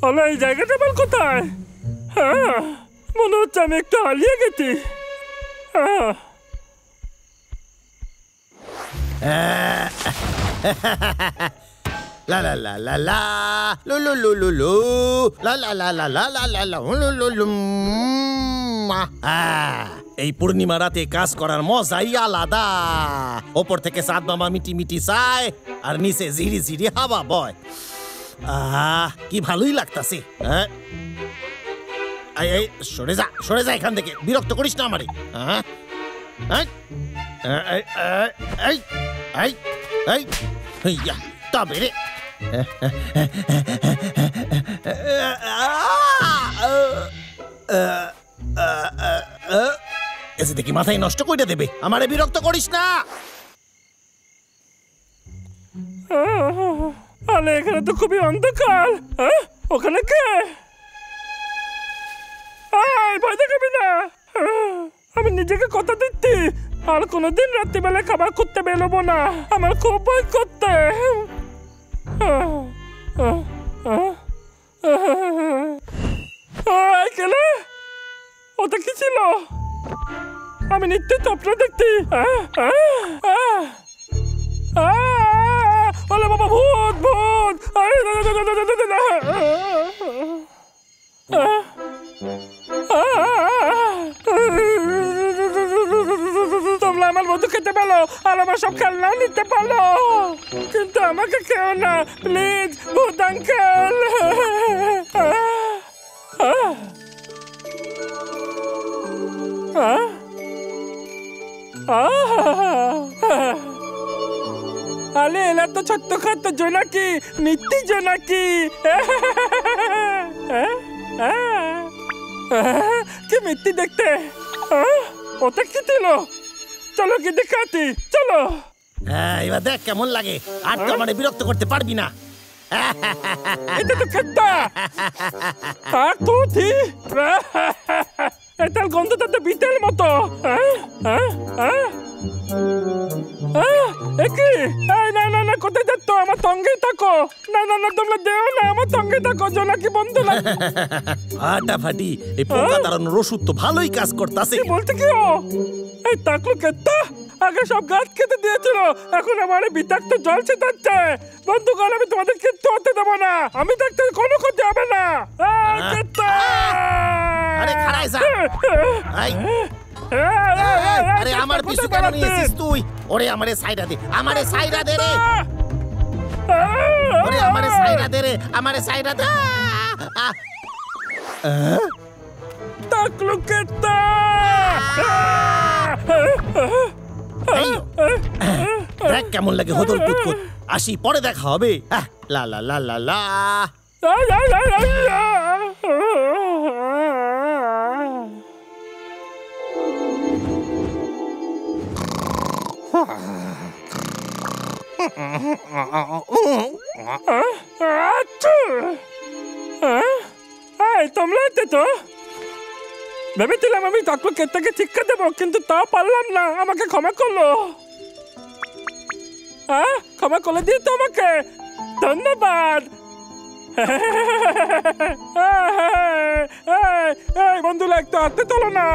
আরে এই জায়গাটা বল কোথায়? হ্যাঁ, মনে হচ্ছে আমি একটু হারিয়ে গেছি। লা লা লা লা লা লু লু লু লু লু লা লা লা লা লা লা লা লা লু লু লু। এই পূর্ণিমা রাতে কাজ করার মজাই আলাদা। ওপর থেকে চাঁদ মামা মিটি মিটি চায় আর নিচে ঝিরি ঝিরি হাওয়া বয়। কি ভালোই লাগতাছে। সরে যা এখান থেকে, বিরক্ত করিস না আমারে। তবে রে এসে দেখি মাথায় নষ্ট করে দেবে। আমারে বিরক্ত করিস না। আরে এখানে তো খুবই অন্ধকার। ওখানে কে? ভয় দেখাবি না। আমি নিজেকে কথা দিচ্ছি আর কোনোদিন রাত্রিবেলা খাবার করতে বেরোবো না। আমার খুব ভয় করতে। ওটা কি ছিল? আমি নিশ্চয়ই স্বপ্ন দেখছি। বলে বাবা, ভূত ভূত। তোমরা আমার মধু খেতে পারো আর আমার সব খেলনাও নিতে পারো, কিন্তু আমাকে খেও না প্লিজ, ভূত আঙ্কেল। আরে এলা তো ছোট্টখাট্ট জোনাকি, মিথ্যি জোনাকি। কি মিথ্যি দেখতে। ওটা কি ছিল? চলো কি দেখাতি, চলো। এবার দেখ কেমন লাগে। আর তো মানে বিরক্ত করতে পারবি না। এটা তো খেতা। এটার গন্ধটা তো বিটের মতো। না না না, কোথায় যাচ্ছ? আমার সঙ্গেই থাকো। না না না, তোমরা দেও না, আমার সঙ্গে থাকো। জোনাকি বন্ধু না। ফাটাফাটি এই পোকা তাড়ানোর ওষুধ তো ভালোই কাজ করতেছে। বলতে কি ও? এই টাকলু কেতা আগে সব গাছ খেতে দিয়েছিল, এখন আমার বিষাক্ত জল ছেটাচ্ছে। বন্ধুগণ, আমি তোমাদের কিচ্ছু হতে দেবো না। আমি থাকতে কোনো ক্ষতি হবে না। আরে খাড়াই যা। আরে আমার পিছু কেন নিয়েছিস তুই? ওরে আমারে সাইডা দে, আমারে সাইডা দে রে। ওরে আমারে সাইডা দে রে, আমারে সাইডা দে। টাকলু কেতা দেখ কেমন লাগে হদল কুতকুত। আসি, পরে দেখা হবে। লা লা লা লা লা। তোমরা তো ভেবেছিলাম আমি টাকলু কেতাকে শিক্ষা দেবো, কিন্তু তাও পারলাম না। আমাকে ক্ষমা করলো। ক্ষমা করে দিয়ে তোমাকে ধন্যবাদ। বন্ধুরা, একটু হাঁটতে চলো না।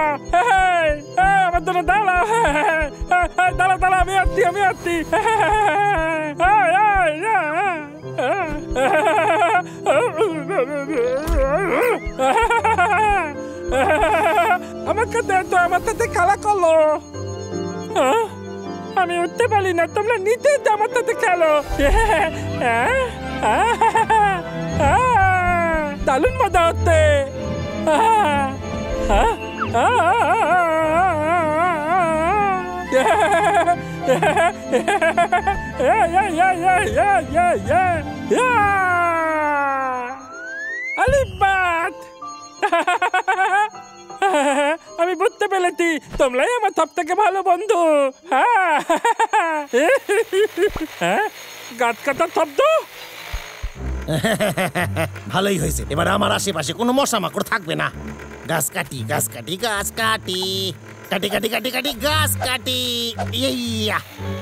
আমার জন্য দাঁড়া, দাঁড়া দাঁড়া, আমি আসছি, আমি আসছি। আমাকে দে তো, আমার সাথে খেলা করলো। আমি উঠতে পারি না, তোমরা নিচে আমার সাথে খেলো। দারুণ মজা হচ্ছে। আমি বুঝতে পেরেছি, তোমরাই আমার সব থেকে ভালো বন্ধু। গাছ কাটার শব্দ ভালোই হয়েছে। এবার আমার আশেপাশে কোনো মশা মাকড় থাকবে না। গাছ কাটি, গাছ কাটি, গাছ কাটি, কাটি কাটি কাটি কাটি গাছ কাটি।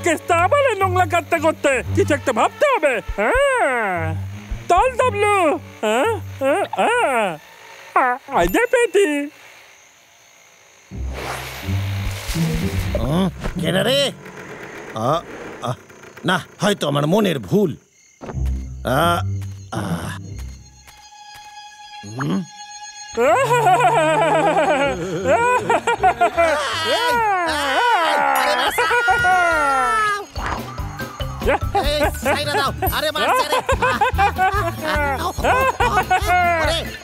কেসটা আবার নোংরা কাটতে করতে কিছু একটা ভাবতে হবে। চল ডাবলু। আইডে পেটি। কেন রে? না, হয়তো আমার মনের ভুল। আরে মারছে রে।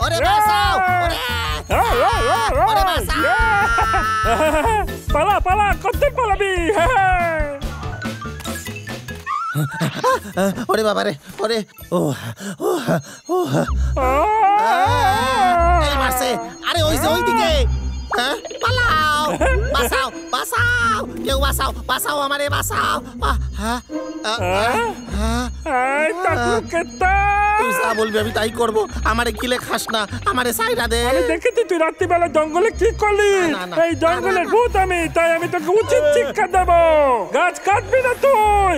ওরে বাঁচাও, ওরে বাঁচাও। পালা পালা, কত পালাবি? ওরে বাবা রে, ওরে এই মারছে। আরে ওই যে ওইদিকে। পালাও, বাঁচাও বাঁচাও, কেউ বাঁচাও, বাঁচাও আমারে, বাঁচাও। তুই যা বলবি আমি তাই করবো। আমারে কিলে খাস না, আমারে সাইরা দে। আমি দেখেছি তুই রাত্রিবেলা জঙ্গলে কি করলি। এই জঙ্গলের ভূত আমি, তাই আমি তোকে উচিত শিক্ষা দেব। গাছ কাটবি না তুই।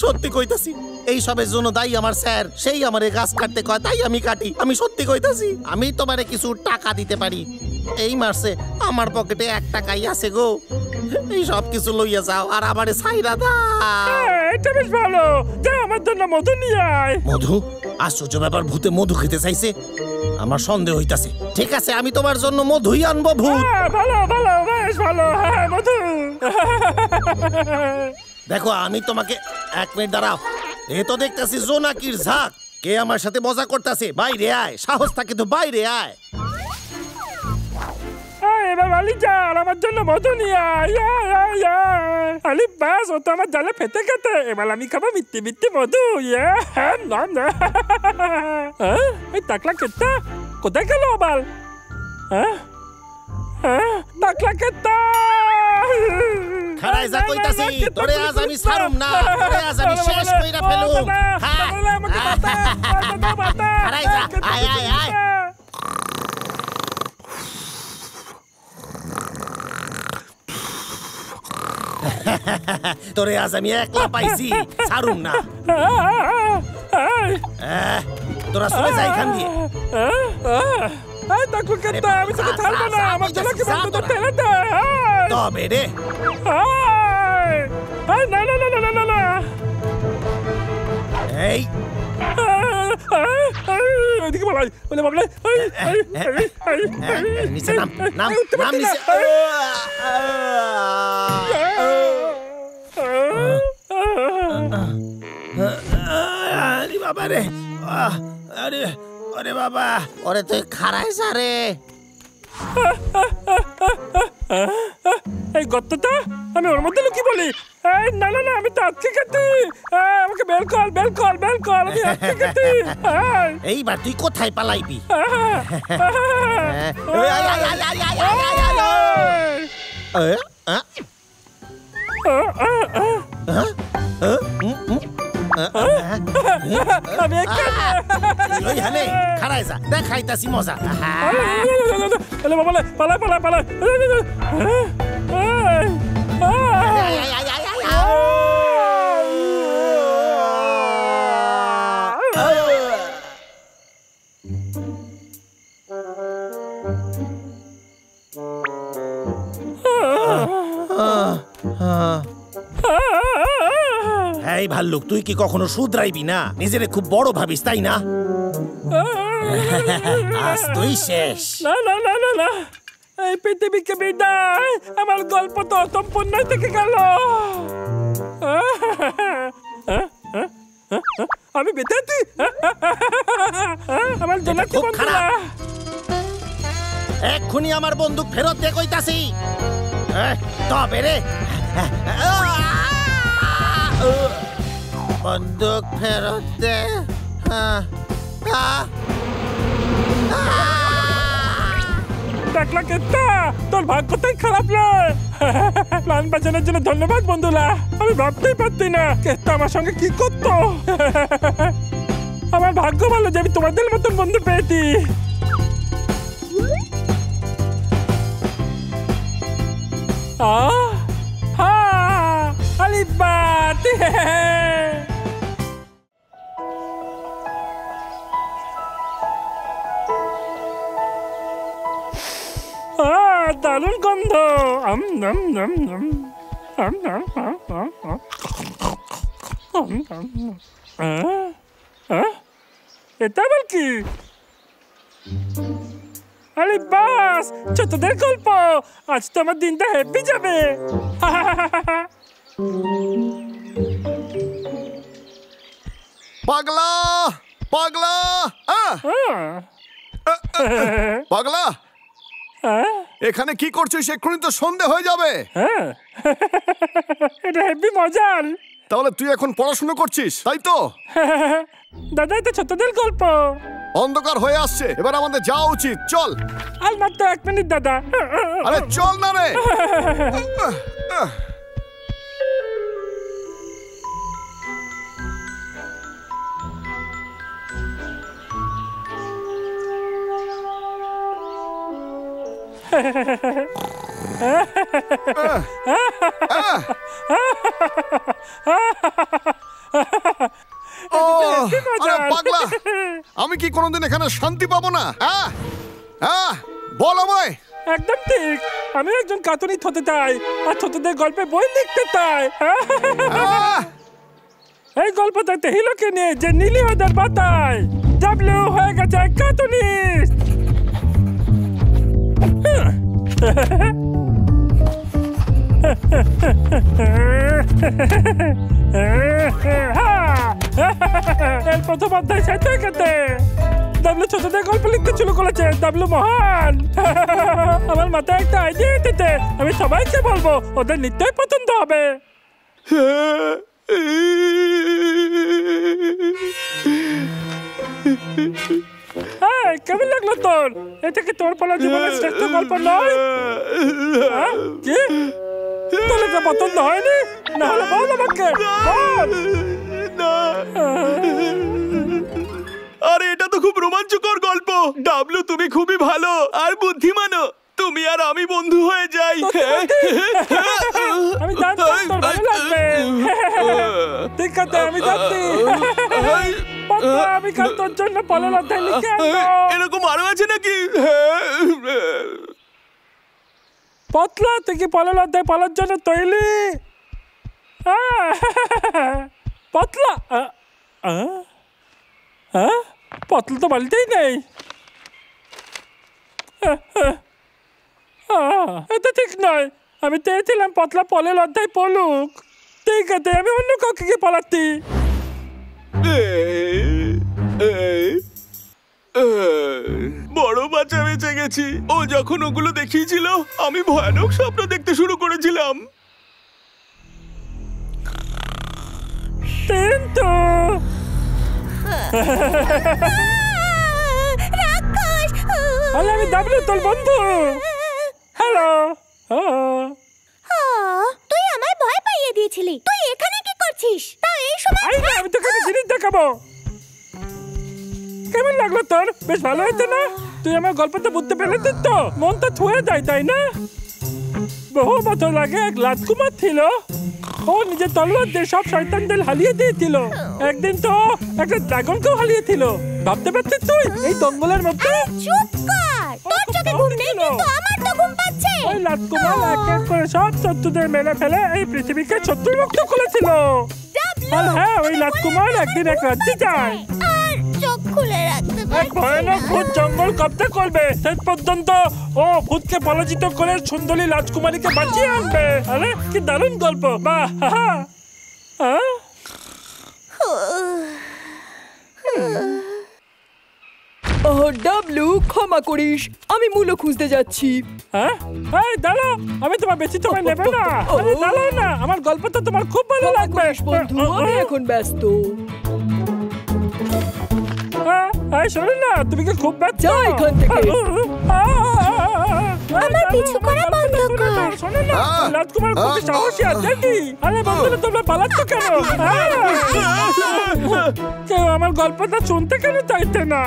সত্যি কইতাছি, এই সবের জন্য দায়ী আমার স্যার। সেই আমারে গাছ কাটতে কয়, তাই আমি কাটি। আমি সত্যি কইতাছি, আমি তোমারে কিছু টাকা দিতে পারি। এই মাসে আমার পকেটে 1 টাকাই আছে গো। এই সব কিছু লইয়া যাও আর আমারে ছাইরা দাও। এটা বেশ ভালো। যা আমার জন্য মধু নিয়ে আয়। মধু? আশ্চর্য ব্যাপার, ভূতে মধু খেতে চাইছে। আমার সন্দেহ হইতাছে। ঠিক আছে, আমি তোমার জন্য মধুই আনবো। ভূত ভালো ভালো, বেশ ভালো। হ্যাঁ, মধু। দেখো, আমি তোমাকে 1 মিনিট দাঁড়াও। এ তো দেখতেছি জোনাকির ঝাঁক। কে আমার সাথে মজা করতেছে? বাইরে আয়, সাহস থাকে তো বাইরে আয়। এবার আলি যা, আর আমার জন্য মধু নিয়ে আয়। আলি ব্যাস, ও তো আমার জালে ফেটে গেছে। এবার আমি খাবো মিথ্যে মিথ্যে মধু। এই টাকলা কেটটা কোথায় গেল আবার? টাকলা কেটটা খারাই যা কইতাছি, তোরে আজ আমি ছাড়ুম না। তোরে আজ আমি শেষ কইরা ফেলুম। খারাই যা, আয় আয় আয়। তোরে আজ আমি একলা পাইছি, ছাড়ুম না। তোরা চলে যাই এখান দিয়ে। আমি তোকে ছাড়বো না। আমার জলকে বন্ধু ঠেলে দে। তবে রে, না না না না না না। এই ওইদিকে বলাই, বলে বলে নিচে নাম, নাম নাম নিচে। আরে বাবা রে, আরে ওরে বাবা, ওরে তুই খারাই সারে। এই গর্তটা আমি ওর মধ্যে লুকিয়ে বলি। না না না, আমি তো আজকে গেছি। আমাকে বেল কর, বেল কর, বেল কর। আমি আজকে গেছি। এইবার তুই কোথায় পালাইবি? খারাইছা দেখাইতাছি মজা। পালা পালা পালা। এই ভাল্লুক, তুই কি কখনো শুধরাইবি না? নিজেরে খুব বড় ভাবিস, তাই না? আজ তুই শেষ। না না না না না, এই পৃথিবীকে বিদায়। আমার গল্প তো অসম্পূর্ণ থেকে গেল। আমি বেঁচে আছি। আমার জন্য খুব খারাপ। এক্ষুনি আমার বন্দুক ফেরত দে কইতাছি। তবে রে, বন্দুক ফেরত দে। টাকলা কেটটা, তোর ভাগ্যটাই খারাপ নয়। প্ল্যান বাঁচানোর জন্য ধন্যবাদ বন্ধুরা। আমি ভাবতেই পারতি না কেটটা আমার সঙ্গে কি করতো। আমার ভাগ্য ভালো যে আমি তোমাদের মতন বন্ধু পেয়েছি। আলিবাত দারুণ গন্ধ। এটা আবার কি? আরে বাস, ছোটদের গল্প। আজ তো আমার দিনটা হ্যাপি যাবে। পাগলা পাগলা পাগলা, এখানে কি করছিস? এক্ষুনি তো সন্ধে হয়ে যাবে। এটা হেভি মজার। তাহলে তুই এখন পড়াশোনা করছিস, তাই তো? দাদা, এটা ছোটদের গল্প। অন্ধকার হয়ে আসছে, এবার আমাদের যাওয়া উচিত। চল। আর মাত্র 1 মিনিট দাদা। আরে চল না রে। আরে পাগলা, আমি কি কোনোদিন এখানে শান্তি পাবো না? বল আমায়। একদম ঠিক, আমি একজন কার্টুনিস্ট হতে চাই আর ছোটদের গল্পে বই লিখতে চাই। এই গল্পটাতে হিলোকে নিয়ে যে নীলি ওদের বাতায়, ডাবলু হয়ে গেছে কার্টুনিস্ট। এর প্রথম অধ্যায় শেষ হয়ে গেছে। ডাবলু ছোটদের গল্প লিখতে শুরু করেছে। ডাবলু মহান। আমার মাথায় একটা আইডিয়া এসেছে, আমি সবাইকে বলবো, ওদের নিশ্চয়ই পছন্দ হবে। কেমন লাগলো তোর? এটা কি তোর পড়া জীবনের শ্রেষ্ঠ গল্প নয়? কি তোর এটা পছন্দ হয়নি? না হলে বল আমাকে। আরে এটা তো খুব রোমাঞ্চকর গল্প। ডাবলু, তুমি খুবই ভালো আর বুদ্ধিমানও। তুমি আর আমি বন্ধু হয়ে যাই। আমি জানতাম তোর ভালো লাগবে। ঠিক আছে, আমি যাচ্ছি। আমি কাল তোর জন্য পরের অধ্যায় লিখে আনবো। এরকম আরো আছে নাকি? পতলা, তুই কি পরের অধ্যায় পড়ার জন্য তৈরি? পতলা, পতলা তো বাড়িতেই নেই। এটা ঠিক নয়। আমি চেয়েছিলাম পতলা পরের অধ্যায় পড়ুক। ঠিক আছে, আমি অন্য কাউকে কি পড়াচ্ছি। বড় বাচ্চা বেঁচে গেছি। ও যখন ওগুলো দেখিয়েছিল, আমি ভয়ানক স্বপ্ন দেখতে শুরু করেছিলাম। কিন্তু আমি ডাবলু, তোর বন্ধু। হ্যালো। তুই আমায় ভয় পাইয়ে দিয়েছিলি। তুই এখানে কি করছিস? তাও এই সময়? আমি তোকে একটা জিনিস দেখাবো। কেমন লাগলো তোর? বেশ ভালো হয়েছে না? তুই আমার গল্পটা বুঝতে পেরেছিস তো? মনটা ছুঁয়ে যায়, তাই না? বহু বছর আগে এক রাজকুমার ছিল। ও নিজের তলোয়ার দিয়ে সব শয়তানদের হারিয়ে দিয়েছিল। একদিন তো একটা ড্রাগনকেও হারিয়েছিল। ভাবতে পারছিস তুই এই জঙ্গলের মধ্যে? চুপ কর। তোর চোখে ঘুম নেই, কিন্তু আমার তো ঘুম পাচ্ছে। ওই রাজকুমার এক এক করে সব শত্রুদের মেরে ফেলে এই পৃথিবীকে শত্রুমুক্ত করেছিল। আর হ্যাঁ, ওই রাজকুমার একদিন এক রাজ্যে যায়। আর চোখ খুলে রাখতে এক পারছে ভয়ানক না। ভূত জঙ্গল কব্জা করবে। শেষ পর্যন্ত ও ভূতকে পরাজিত করে সুন্দরী রাজকুমারীকে বাঁচিয়ে আনবে। আরে কি দারুণ গল্প! বাহ! ডাবলু, ক্ষমা করিস, আমি মূল্য খুঁজতে যাচ্ছি। এই দাঁড়াও, আমি তোমার বেশি সময় নেব না। আরে দাঁড়াও না, আমার গল্পটা তোমার খুব ভালো লাগবে। বন্ধু, আমি এখন ব্যস্ত। শোনো না, তুমি কি খুব ব্যস্ত? যা এখান থেকে। আমার পিছু করা বন্ধ কর। শোনো না, রাজকুমার খুব সাহসী আছে কি? আরে বন্ধুরা, তোমরা পালাচ্ছ কেন? কেউ আমার গল্পটা শুনতে কেন চাইছে না?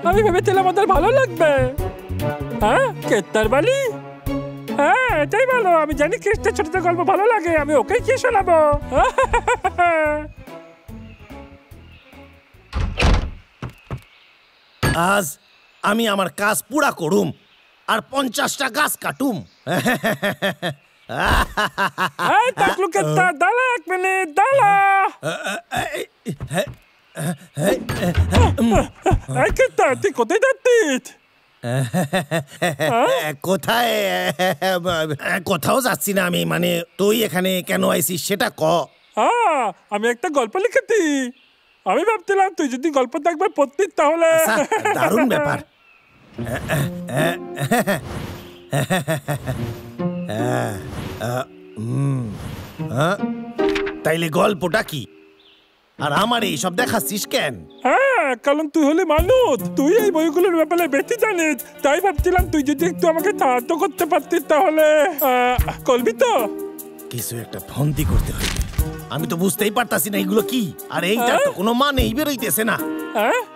আমি ভেবেছিলাম ওদের ভালো লাগবে। কেত্তার বালি? হ্যাঁ, এটাই ভালো। আমি জানি কেষ্টের ছোটদের গল্প ভালো লাগে। আমি ওকেই কি শোনাবো। আজ আমি আমার কাজ পুরা করুম। আর 50টা গাছ কাটুম। এই টাকলু কেতা দাঁড়া 1 মিনিট দাঁড়া। এই কেতা তুই কোথায় যাচ্ছিস? কোথায়? কোথাও যাচ্ছি না আমি, মানে তুই এখানে কেন আইছিস সেটা ক। আমি একটা গল্প লিখেছি, আমি ভাবছিলাম তুই যদি গল্পটা একবার পড়তিস তাহলে। দারুণ ব্যাপার। তাইলে গল্পটা কি, আর আমার এইসব দেখাচ্ছিস কেন? কারণ তুই হলি মানুষ, তুই এই বইগুলোর ব্যাপারে বেশি জানিস, তাই ভাবছিলাম তুই যদি একটু আমাকে সাহায্য করতে পারতিস তাহলে। করবি তো? কিছু একটা ফন্দি করতে হইবে, আমি তো বুঝতেই পারতাছি না এগুলো কি, আর এইটা তো কোনো মানেই বেরোইতেছে না।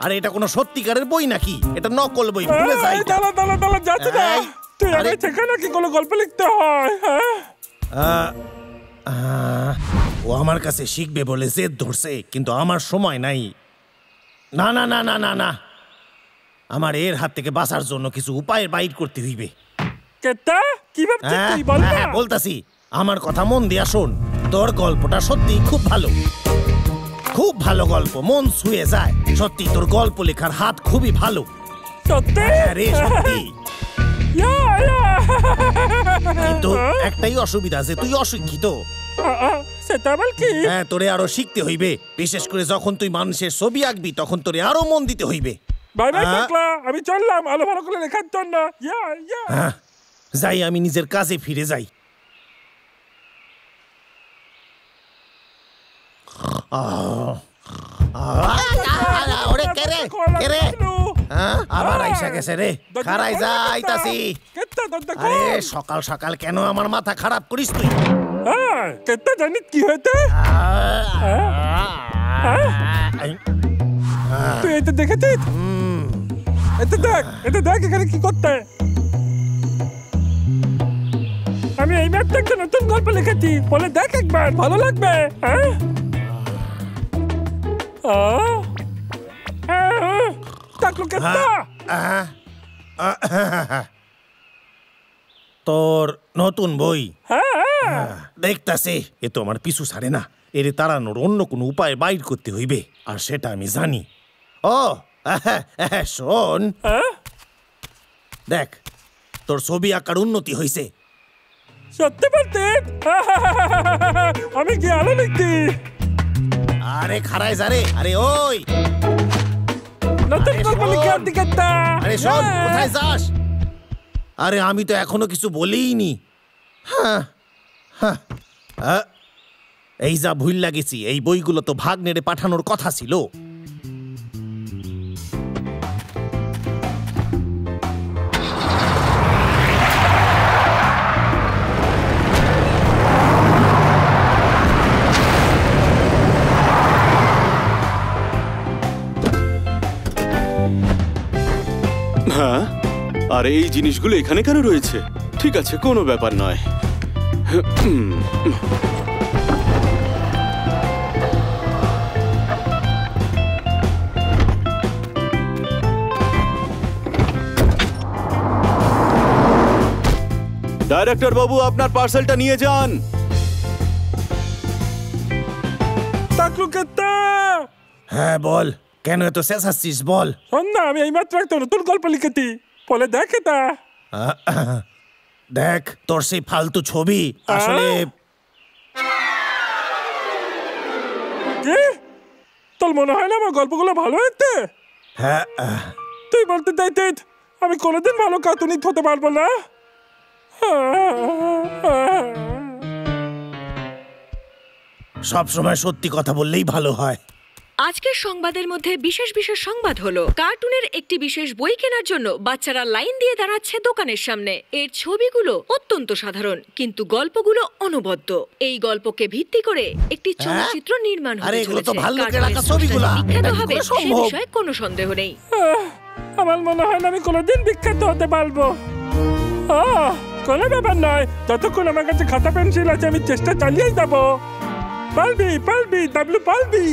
আর এটা কোনো সত্যিকারের বই নাকি এটা নকল বই? ভুলে যাই। দাঁড়া দাঁড়া দাঁড়া, যাচ্ছে না তুই আরে শেখা নাকি কোনো গল্প লিখতে হয়? ও আমার কাছে শিখবে বলে জেদ ধরছে, কিন্তু আমার সময় নাই। না না না না না না, আমার এর হাত থেকে বাঁচার জন্য কিছু উপায় বাইর করতে হইবে। কেতা কি ভাবছিস তুই বল না? বলতাছি, আমার কথা মন দিয়া শোন। তোর গল্পটা সত্যি খুব ভালো, খুব ভালো গল্প, মন ছুঁয়ে যায়। সত্যি তোর গল্প লেখার হাত খুবই ভালো। সত্যি? আরে সত্যি। কিন্তু একটাই অসুবিধা যে তুই অশিক্ষিত। সেটা বল কি? হ্যাঁ, তোরে আরো শিখতে হইবে, বিশেষ করে যখন তুই মানুষের ছবি আঁকবি তখন তোরে আরো মন দিতে হইবে। বাই বাই টাকলা, আমি চললাম আলো ভালো করে লেখার জন্য। যাই, আমি নিজের কাজে ফিরে যাই। আবার আইসা গেছে রে, খারাই যাইতাছি। আরে সকাল সকাল কেন আমার মাথা খারাপ করিস তুই? কেতা জানিস কি হয়েছে? তুই এটা দেখেছিস? এটা দেখ এখানে কি করতে। আমি এই ম্যাপটা একটা নতুন গল্প লিখেছি, বলে দেখ একবার, ভালো লাগবে। টাকলু কেতা, তোর নতুন বই দেখতাছে, এ তো আমার পিছু ছাড়ে না। এর তাড়ানোর অন্য কোনো উপায় বাইর করতে হইবে, আর সেটা আমি জানি। ও শোন, দেখ তোর ছবি আঁকার উন্নতি হয়েছে। সত্যি বলতে আমি কি আলো লিখছি? আরে খারাই যা রে। আরে ওই নতুন গল্প লিখে আনতে কেতা। আরে শোন, কোথায় যাস? আরে আমি তো এখনো কিছু বলিনি। এই যা ভুল লাগেছি, এই বইগুলো তো ভাগ্নেরে পাঠানোর কথা ছিল। হ্যাঁ, আর এই জিনিসগুলো এখানে কেন রয়েছে? ঠিক আছে, কোনো ব্যাপার নয়। ডাইরেক্টর বাবু, আপনার পার্সেলটা নিয়ে যান। টাকলু কেতা। হ্যাঁ বল, কেন এত চেঁচাচ্ছিস বল। শোন না, আমি এইমাত্র একটা নতুন গল্প লিখেছি, বলে দেখ এটা। দেখ তোর সেই ফালতু ছবি আসলে। কি তোর মনে হয় না আমার গল্পগুলো ভালো হয়েছে? হ্যাঁ, তুই বলতে চাইছিস আমি কোনোদিন ভালো কার্টুনিস্ট হতে পারবো না? সব সময় সত্যি কথা বললেই ভালো হয়। আজকের সংবাদের মধ্যে বিশেষ বিশেষ সংবাদ হলো, কার্টুনের একটি বিশেষ বই কেনার জন্য বাচ্চারা লাইন দিয়ে দাঁড়াচ্ছে দোকানের সামনে। এর ছবিগুলো অত্যন্ত সাধারণ, কিন্তু গল্পগুলো অনবদ্য। এই গল্পকে ভিত্তি করে একটি চলচ্চিত্র নির্মাণ হতে চলেছে। বিখ্যাত হবে সে বিষয়ে কোনো সন্দেহ নেই। আমার মনে হয় না আমি কোনোদিন বিখ্যাত হতে পারবো। কোনো ব্যাপার নয়, যতক্ষণ আমার কাছে খাতা পেন্সিল আছে আমি চেষ্টা চালিয়েই যাবো। পারবি, ডাবলু পারবি।